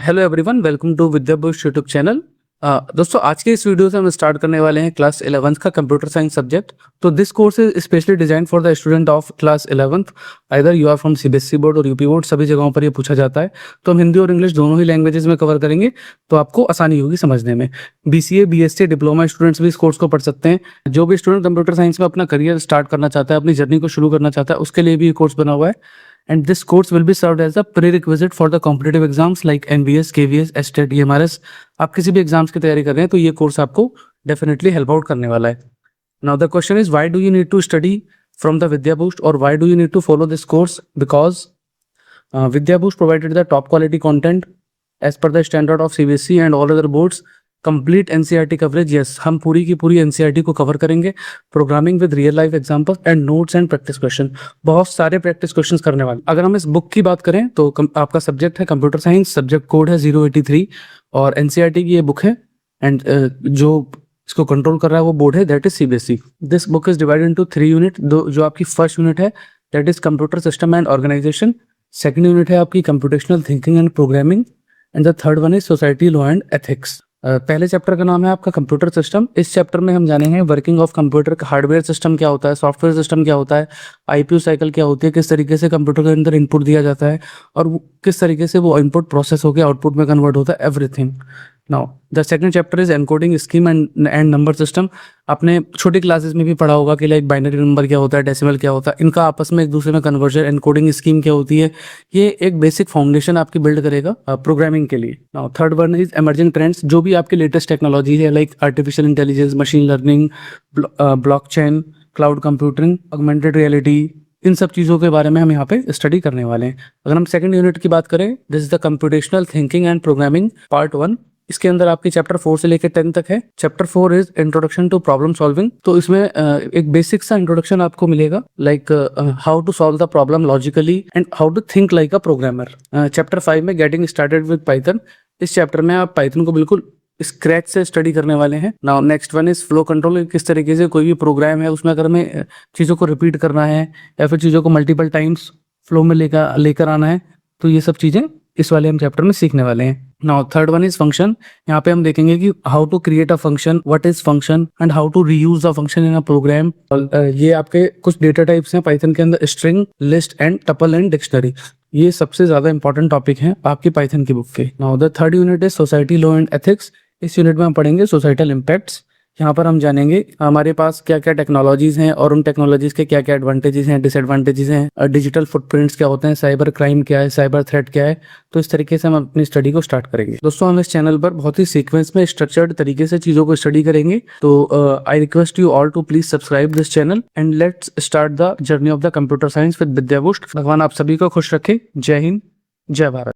Hello everyone, welcome to Vidyabhush YouTube channel. दोस्तों, आज के इस वीडियो से हम स्टार्ट करने वाले हैं क्लास 11th का कंप्यूटर साइंस सब्जेक्ट। तो this course is specially design for the student of class 11th। Either you are from CBSE board और यूपी बोर्ड, सभी जगहों पर ये पूछा जाता है। तो हम हिंदी और इंग्लिश दोनों ही लैंग्वेजेस में कवर करेंगे, तो आपको आसानी होगी समझने में। बीसीए, बीएससी, डिप्लोमा स्टूडेंट्स भी इस कोर्स को पढ़ सकते हैं। जो भी स्टूडेंट कंप्यूटर साइंस में अपना करियर स्टार्ट करना चाहता है, अपनी जर्नी को शुरू करना चाहता है, उसके लिए भी ये कोर्स बना हुआ है। And this course will be served as a prerequisite for the competitive exams like NVS, KVS, STET, EMRS। आप किसी भी एग्जाम्स की तैयारी कर रहे हैं तो ये कोर्स आपको डेफिनेटली हेल्प आउट करने वाला है। Now the question is, why do you need to study from the Vidya Boost or why do you need to follow this course? Because Vidya Boost provided the top quality content as per the standard of CBSE and all other boards। Complete NCERT coverage, yes, हम पूरी की पूरी NCERT को cover करेंगे। Programming with real life example and notes and practice question, बहुत सारे practice questions करने वाले। अगर हम इस बुक की बात करें तो आपका सब्जेक्ट है कंप्यूटर साइंस, सब्जेक्ट कोड है 083 और एनसीईआरटी की ये बुक है। एंड जो इसको कंट्रोल कर रहा है वो बोर्ड है, that is CBSE. This book is divided into 3 unit. जो आपकी फर्स्ट यूनिट है that is computer system and organisation, second unit है आपकी computational thinking and programming, and the third one is society, law and ethics. पहले chapter का नाम है आपका कंप्यूटर सिस्टम। इस चैप्टर में हम जानेंगे वर्किंग ऑफ कंप्यूटर का, हार्डवेयर सिस्टम क्या होता है, सॉफ्टवेयर सिस्टम क्या होता है, आईपीयू साइकिल क्या होती है, किस तरीके से कंप्यूटर के अंदर इनपुट दिया जाता है और किस तरीके से वो इनपुट प्रोसेस होकर आउटपुट में कन्वर्ट होता है, everything. Now the second chapter is encoding scheme and number system. आपने छोटी क्लासेस में भी पढ़ा होगा कि लाइक बाइनरी नंबर क्या होता है, डेसिमल क्या होता है, इनका आपस में एक दूसरे में कन्वर्जन, एनकोडिंग स्कीम क्या होती है। ये एक बेसिक फाउंडेशन आपकी बिल्ड करेगा प्रोग्रामिंग के लिए। Now third one is emerging trends, जो भी आपकी लेटेस्ट टेक्नोलॉजी है like artificial intelligence, machine learning, blockchain, cloud computing, augmented reality, इन सब चीज़ों के बारे में हम यहाँ पे स्टडी करने वाले हैं। अगर हम सेकंड यूनिट की बात करें, this is the computational thinking and programming part 1। इसके अंदर आपकी चैप्टर 4 से लेकर 10 तक है। Chapter 4 is introduction to problem solving. तो इसमें एक बेसिक सा इंट्रोडक्शन आपको मिलेगा, like how to solve the problem logically and how to think like a programmer. Chapter 5 में गेटिंग स्टार्टेड विद पाइथन। इस चैप्टर में आप पाइथन को बिल्कुल स्क्रैच से स्टडी करने वाले हैं। Now next one is flow control, किस तरीके से कोई भी प्रोग्राम है उसमें अगर हमें चीज़ों को रिपीट करना है या फिर चीज़ों को मल्टीपल टाइम्स फ्लो में लेकर आना है, तो ये सब चीज़ें इस वाले हम चैप्टर में सीखने वाले हैं। Now third one is function. यहाँ पे हम देखेंगे कि how to create a function, what is function and how to reuse a function in a program. ये आपके कुछ डेटा टाइप्स हैं पाइथन के अंदर, string, list and tuple and dictionary. ये सबसे ज्यादा इंपॉर्टेंट टॉपिक हैं आपकी पाइथन की बुक के। Now the third unit is society, law and ethics. इस यूनिट में हम पढ़ेंगे सोसाइटल इम्पैक्ट्स। यहाँ पर हम जानेंगे हमारे पास क्या क्या टेक्नोलॉजीज हैं और उन टेक्नोलॉजीज के क्या क्या एडवांटेजेस हैं, डिसएडवांटेजेस हैं, डिजिटल फुटप्रिंट्स क्या होते हैं, साइबर क्राइम क्या है, साइबर थ्रेट क्या है। तो इस तरीके से हम अपनी स्टडी को स्टार्ट करेंगे। दोस्तों, हम इस चैनल पर बहुत ही सीक्वेंस में स्ट्रक्चर्ड तरीके से चीजों को स्टडी करेंगे। तो I request you all to please subscribe this channel and let's start the journey of the computer science with Vidya boost. भगवान आप सभी को खुश रखे। जय हिंद, जय भारत।